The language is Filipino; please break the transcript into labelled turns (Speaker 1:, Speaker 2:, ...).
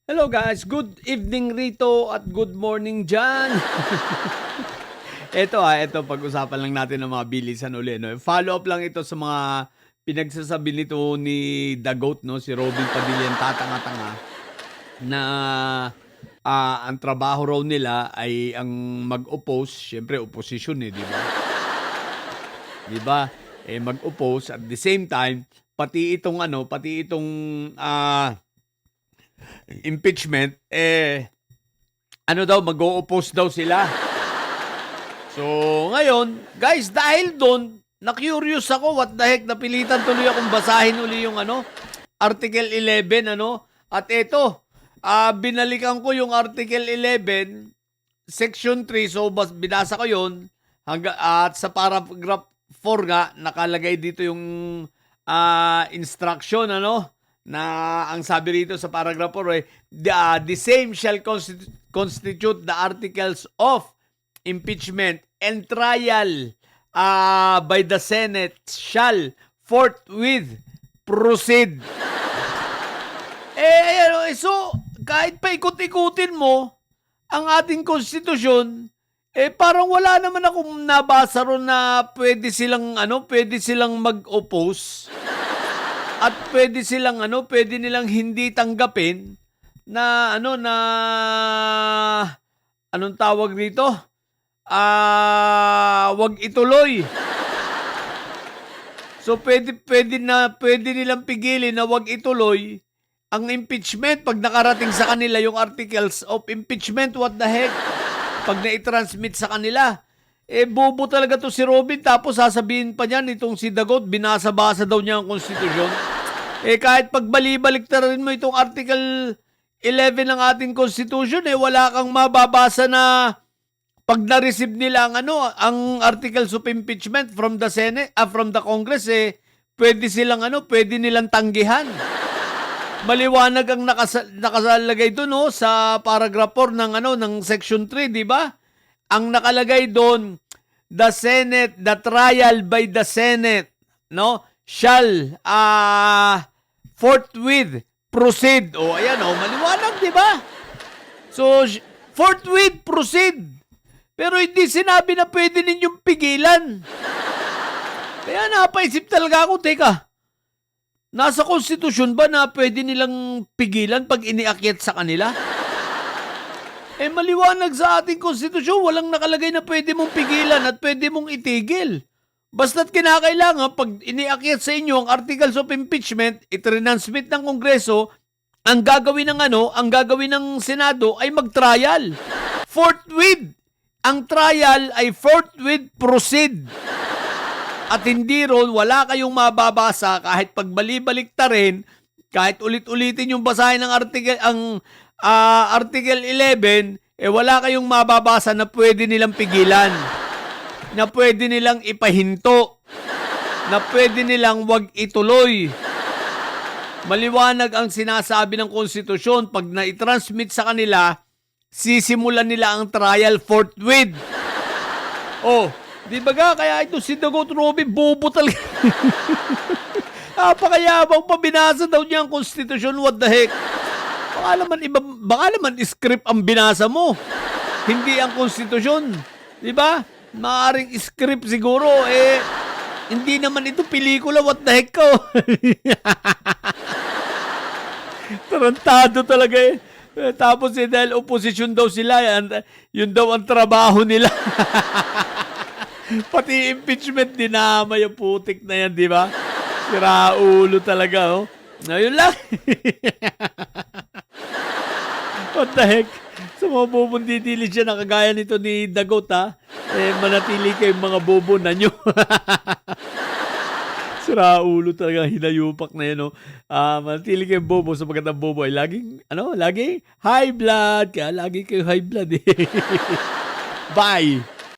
Speaker 1: Hello guys, good evening rito at good morning dyan. Ito pag-usapan lang natin ng mga bilisan uli. No? Follow up lang ito sa mga pinagsasabi nito ni The Goat, no? Si Robin Padilla, yung tatanga-tanga, na ang trabaho raw nila ay ang mag-oppose, syempre opposition di ba? Di ba? Mag-oppose at the same time, pati itong impeachment, ano daw, mag-o-oppose daw sila. So, ngayon, guys, dahil doon, na-curious ako, what the heck, napilitan tuloy akong basahin uli yung Article 11, At ito, binalikan ko yung Article 11, Section 3, so binasa ko yun, at sa paragraph 4 nga, nakalagay dito yung instruction, na ang sabi rito sa paragraph 4, the same shall constitute the articles of impeachment and trial by the Senate shall forthwith proceed. So, kahit pa ikot-ikutin mo ang ating konstitusyon, parang wala naman akong nabasa ron na pwede silang mag-oppose. At pwede nilang hindi tanggapin na anong tawag dito? Wag ituloy. So pwede nilang pigilin na wag ituloy ang impeachment pag nakarating sa kanila yung articles of impeachment. What the heck? Pag na-transmit sa kanila. Bobo talaga to si Robin, tapos sasabihin pa niyan itong si Dagot, binasa-basa daw niya ang konstitusyon. Kahit pagbali-baliktarin mo itong Article 11 ng ating konstitusyon, wala kang mababasa na pag na-receive nila ang articles of impeachment from the Senate, from the Congress, pwede nilang tanggihan. Maliwanag ang nakasalagay doon, sa paragraph 4 ng Section 3, di ba? Ang nakalagay doon, the trial by the Senate, shall forthwith proceed. Ayan, maliwanag, di ba? So, forthwith proceed. Pero hindi sinabi na pwede ninyong pigilan. Kaya napaisip talaga ako, teka, nasa konstitusyon ba na pwede nilang pigilan pag iniakyat sa kanila? Maliwanag sa ating konstitusyon, walang nakalagay na pwede mong pigilan at pwede mong itigil. Basta't kinakailangan, pag iniakyat sa inyo ang articles of impeachment, itrenansmit ng Kongreso, ang gagawin ng Senado ay mag-trial. Forthwith. Ang trial ay forthwith proceed. At hindi ron, wala kayong mababasa kahit pagbali-baliktarin, kahit ulit-ulitin yung basahin ng Article 11, wala kayong mababasa na pwede nilang pigilan, na pwede nilang ipahinto, na pwede nilang wag ituloy. Maliwanag ang sinasabi ng konstitusyon, pag na-transmit sa kanila, sisimulan nila ang trial forthwith. Di ba kaya ito si Dagot Robin, bobo talaga. Napakayabang pa, binasa daw niya ang konstitusyon, what the heck? Baka naman script ang binasa mo. Hindi ang konstitusyon. Di ba? Maaring script siguro. Hindi naman ito pelikula. What the heck ko? Tarantado talaga Tapos dahil opposition daw sila, yun daw ang trabaho nila. Pati impeachment dinama yung putik na yan, di ba? Siraulo talaga, Ayun lang. What the heck? Sa mga bobong didili siya na kagaya nito ni Dagot, manatili kayong mga bobo na nyo. Siraulo talaga, hinayupak na yan, manatili kayong bobo sapagkat ang bobo ay laging high blood. Kaya lagi kayong high blood, Bye!